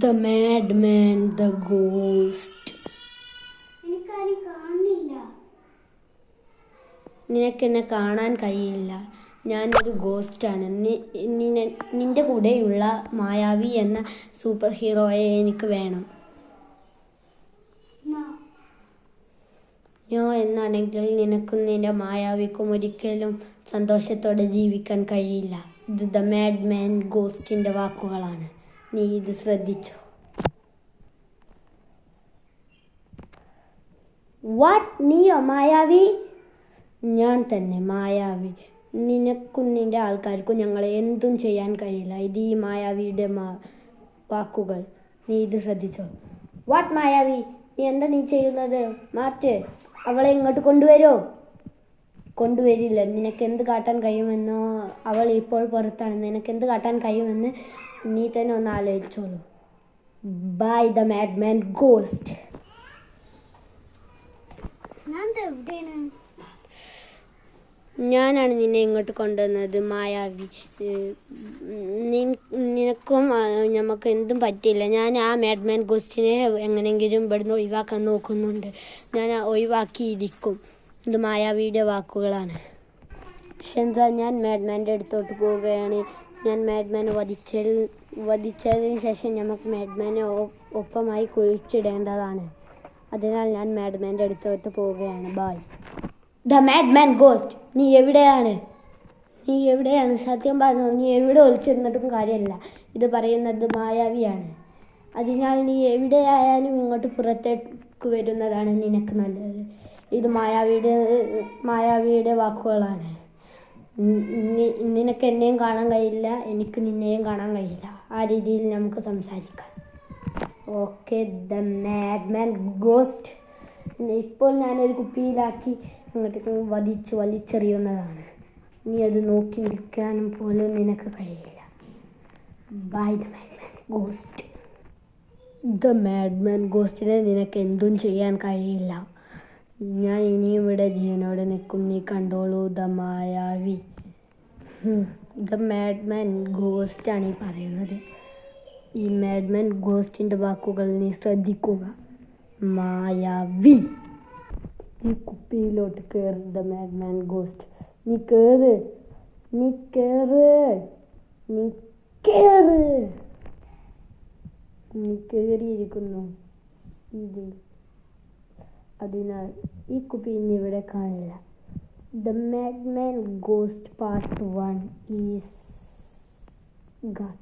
The Madman, the Ghost. നിനക്കെന്നെ കാണാൻ കഴിയില്ല. ഞാനൊരു ഗോസ്റ്റാണ്. നിന്റെ കൂടെയുള്ള മായാവി എന്ന സൂപ്പർ ഹീറോയെ എനിക്ക് വേണം. നോ എന്നാണെങ്കിൽ നിനക്കും നിന്റെ മായാവിക്കും ഒരിക്കലും സന്തോഷത്തോടെ ജീവിക്കാൻ കഴിയില്ല. ഇത് ദ മാഡ്മാൻ ഗോസ്റ്റിന്റെ വാക്കുകളാണ്. നീ ഇത് ശ്രദ്ധിച്ചോ? വാട്ട്? നീയോ മായാവി? ഞാൻ തന്നെ മായാവി. നിനക്കും നിന്റെ ആൾക്കാർക്കും ഞങ്ങളെ എന്തും ചെയ്യാൻ കഴിയില്ല. ഇത് ഈ മായാവിയുടെ വാക്കുകൾ. നീ ഇത് ശ്രദ്ധിച്ചോ? വാട്ട് മായാവി? നീ ചെയ്യുന്നത്? മാറ്റ്, അവളെ ഇങ്ങോട്ട് കൊണ്ടുവരോ? കൊണ്ടുവരില്ല. നിനക്കെന്ത് കാട്ടാൻ കഴിയുമെന്നോ? അവൾ ഇപ്പോൾ പുറത്താണ്. നിനക്കെന്ത് കാട്ടാൻ കഴിയുമെന്ന് നീ തന്നെ ഒന്ന് ആലോചിച്ചോളൂ. By the madman ghost. ഞാനാണ് നിന്നെ ഇങ്ങോട്ട് കൊണ്ടുവന്നത് മായാവി. നിനക്കും നമുക്ക് എന്തും പറ്റില്ല. ഞാൻ ആ മാഡ്മാൻ ഗോസ്റ്റിനെ എങ്ങനെയെങ്കിലും ഇവിടുന്ന് ഒഴിവാക്കാൻ നോക്കുന്നുണ്ട്. ഞാൻ ഒഴിവാക്കിയിരിക്കും. ഇത് മായാവിയുടെ വാക്കുകളാണ്. ഷെൻസ, ഞാൻ മാഡ്മാൻ്റെ അടുത്തോട്ട് പോവുകയാണ്. ഞാൻ മാഡ്മാനെ വധിച്ചതിന് ശേഷം നമുക്ക് മാഡ്മാനെ ഒപ്പമായി കുഴിച്ചിടേണ്ടതാണ്. അതിനാൽ ഞാൻ മാഡ്മാൻ്റെ അടുത്തോട്ട് പോവുകയാണ്. ബൈ. ദ മാഡ്മാൻ ഗോസ്റ്റ്, നീ എവിടെയാണ്? സത്യം പറഞ്ഞു, നീ എവിടെ ഒളിച്ചിരുന്നിട്ടും കാര്യമില്ല. ഇത് പറയുന്നത് മായാവിയാണ്. അതിനാൽ നീ എവിടെയായാലും ഇങ്ങോട്ട് പുറത്തേക്ക് വരുന്നതാണ് നിനക്ക് നല്ലത്. ഇത് മായാവിയുടെ വാക്കുകളാണ്. നിനക്ക് എന്നെയും കാണാൻ കഴിയില്ല, എനിക്ക് നിന്നെയും കാണാൻ കഴിയില്ല. ആ രീതിയിൽ നമുക്ക് സംസാരിക്കാം. Okay the madman ghost. ഇപ്പോൾ ഞാനൊരു കുപ്പിയിലാക്കി അങ്ങോട്ടേക്ക് വലിച്ചെറിയുന്നതാണ്. നീ അത് നോക്കി നിൽക്കാനും പോലും നിനക്ക് കഴിയില്ല. By the madman ghost. The madman ഗോസ്റ്റിനെ നിനക്ക് എന്തും ചെയ്യാൻ കഴിയില്ല. ഞാൻ ഇനിയും ഇവിടെ ജീവനോടെ നിൽക്കും. നീ കണ്ടോളൂ. The Mayavi. ദ മാഡ്മാൻ ഗോസ്റ്റാണ് ഈ പറയുന്നത്. ഈ മാഡ്മാൻ ഗോസ്റ്റിൻ്റെ വാക്കുകൾ നീ ശ്രദ്ധിക്കുക. മായാവി, ഈ കുപ്പിയിലോട്ട് കയറി. ദ മാഡ്മാൻ ഗോസ്റ്റ്, നീ കേറിയിരിക്കുന്നു ഇതിൽ. അതിനാൽ ഈ കുപ്പി ഇനി ഇവിടെ കാണില്ല. The madman ghost part 1 is Gantt.